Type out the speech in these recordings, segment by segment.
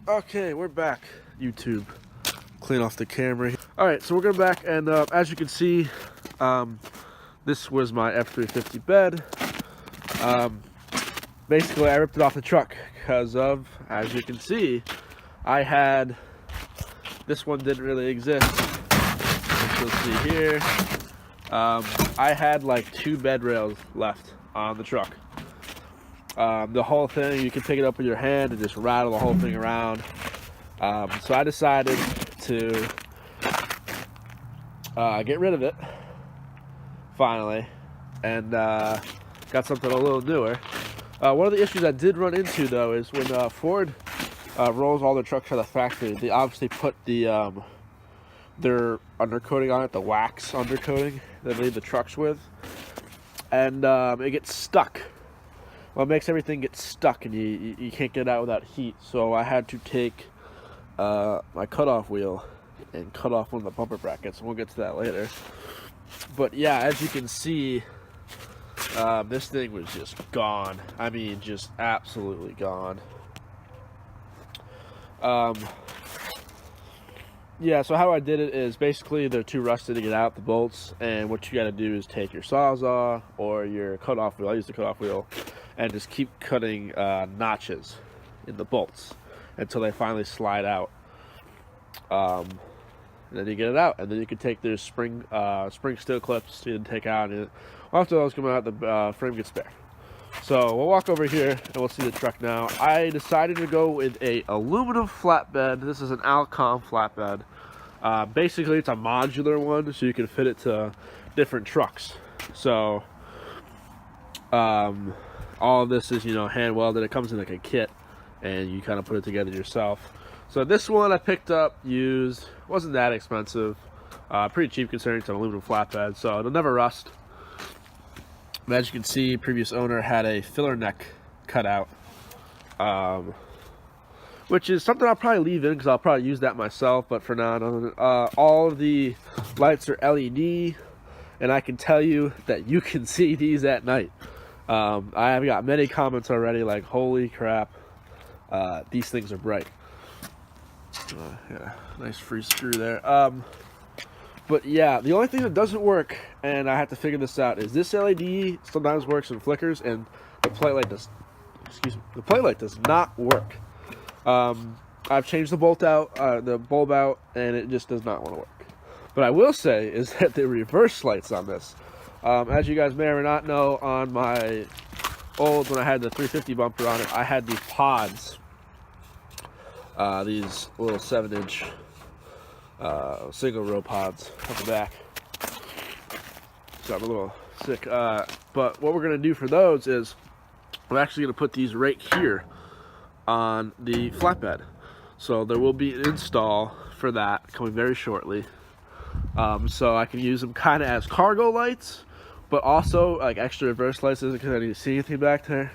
Okay, we're back. YouTube. Clean off the camera. Alright, so we're going back, and as you can see, this was my F350 bed. Basically, I ripped it off the truck because of, as you can see, this one didn't really exist. As you'll see here, I had like 2 bed rails left on the truck. The whole thing, you can pick it up with your hand and just rattle the whole thing around. So I decided to get rid of it, finally, and got something a little newer. One of the issues I did run into, though, is when Ford rolls all their trucks out of the factory, they obviously put their undercoating on it, the wax undercoating that they leave the trucks with, and it gets stuck. Well, it makes everything get stuck, and you can't get it out without heat. So I had to take my cutoff wheel and cut off one of the bumper brackets, and we'll get to that later. But yeah, as you can see, this thing was just gone. I mean, just absolutely gone. Yeah, so how I did it is basically they're too rusted to get out, the bolts, and what you got to do is take your Sawzall or your cutoff wheel. I use the cutoff wheel, and just keep cutting notches in the bolts until they finally slide out. And then you get it out, and then you can take those spring steel clips you didn't take out, and after those come out, the frame gets bare. So we'll walk over here and we'll see the truck now. I decided to go with a aluminum flatbed. This is an Alcom flatbed. Basically, it's a modular one, so you can fit it to different trucks. So all of this is, hand welded. It comes in like a kit, and you kind of put it together yourself. So this one I picked up used. Wasn't that expensive. Pretty cheap considering it's an aluminum flatbed, so it'll never rust. As you can see, previous owner had a filler neck cut out, which is something I'll probably leave in because I'll probably use that myself, but for now, all of the lights are LED, and I can tell you that you can see these at night. I have got many comments already like, holy crap, these things are bright. Yeah, nice free screw there. But yeah, the only thing that doesn't work, and I have to figure this out, is this LED sometimes works and flickers, and the plate light does not work. I've changed the bulb out, and it just does not want to work. But I will say is that the reverse lights on this, as you guys may or may not know, on my old, when I had the 350 bumper on it, I had these pods, these little 7-inch single row pods on the back. So I'm a little sick. But what we're going to do for those is I'm actually going to put these right here on the flatbed. So there will be an install for that coming very shortly. So I can use them kind of as cargo lights, but also like extra reverse lights because I need to see anything back there.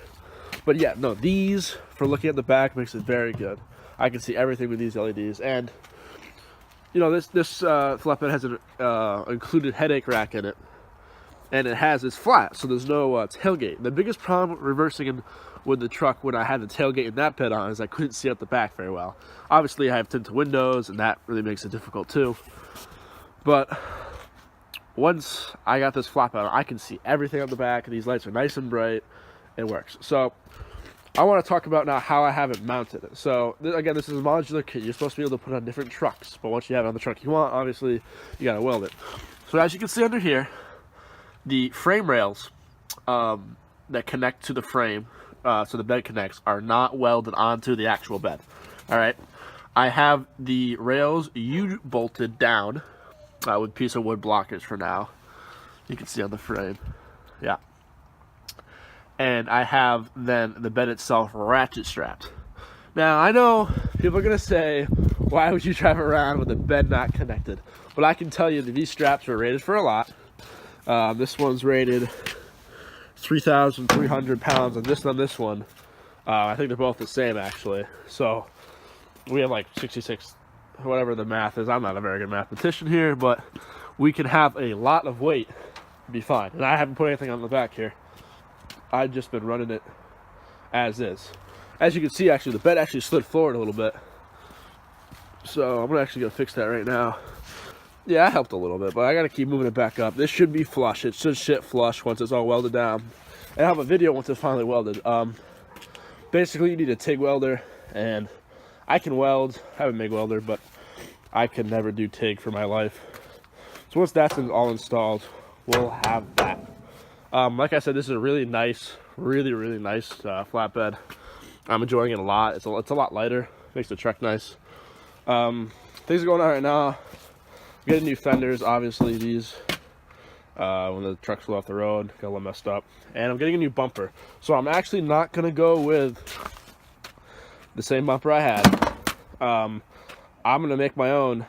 But yeah, no, these for looking at the back makes it very good. I can see everything with these LEDs, and this flatbed has an included headache rack in it, and it's flat, so there's no tailgate. The biggest problem reversing with the truck when I had the tailgate and that bed on is I couldn't see out the back very well. Obviously, I have tinted windows, and that really makes it difficult too. But once I got this flatbed on, I can see everything on the back, and these lights are nice and bright. It works. So I want to talk about now how I have it mounted. So again, this is a modular kit. You're supposed to be able to put it on different trucks, but once you have it on the truck you want, obviously you got to weld it. So as you can see under here, the frame rails that connect to the frame, so the bed connects, are not welded onto the actual bed. All right, I have the rails U-bolted down with a piece of wood blockers for now. You can see on the frame, yeah. And I have then the bed itself ratchet strapped. Now I know people are gonna say, why would you drive around with the bed not connected? But I can tell you that these straps are rated for a lot. This one's rated 3,300 pounds, and just on this one, I think they're both the same actually. So we have like 66, whatever the math is. I'm not a very good mathematician here, but we can have a lot of weight, be fine. And I haven't put anything on the back here. I've just been running it as is. As you can see, actually, the bed actually slid forward a little bit So I'm actually gonna fix that right now. Yeah, I helped a little bit, but I gotta keep moving it back up. This should be flush. It should sit flush once it's all welded down. And I have a video once it's finally welded. Basically, you need a TIG welder, and I can weld. I have a MIG welder, but I can never do TIG for my life. So once that's all installed, we'll have that. Like I said, this is a really nice, really nice flatbed. I'm enjoying it a lot. It's a lot lighter. Makes the truck nice. Things are going on right now. Getting new fenders, obviously these. When the trucks flew off the road, got a little messed up. And I'm getting a new bumper. So I'm actually not gonna go with the same bumper I had. I'm gonna make my own,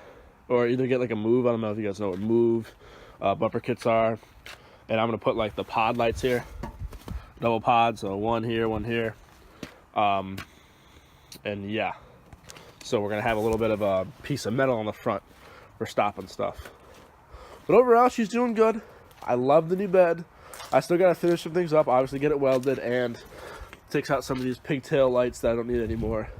or either get like a Move. I don't know if you guys know what Move bumper kits are. And I'm gonna put like the pod lights here, double pods, so one here, one here. And yeah, so we're gonna have a little bit of a piece of metal on the front for stopping stuff. But overall, she's doing good. I love the new bed. I still gotta finish some things up, obviously get it welded, and takes out some of these pigtail lights that I don't need anymore.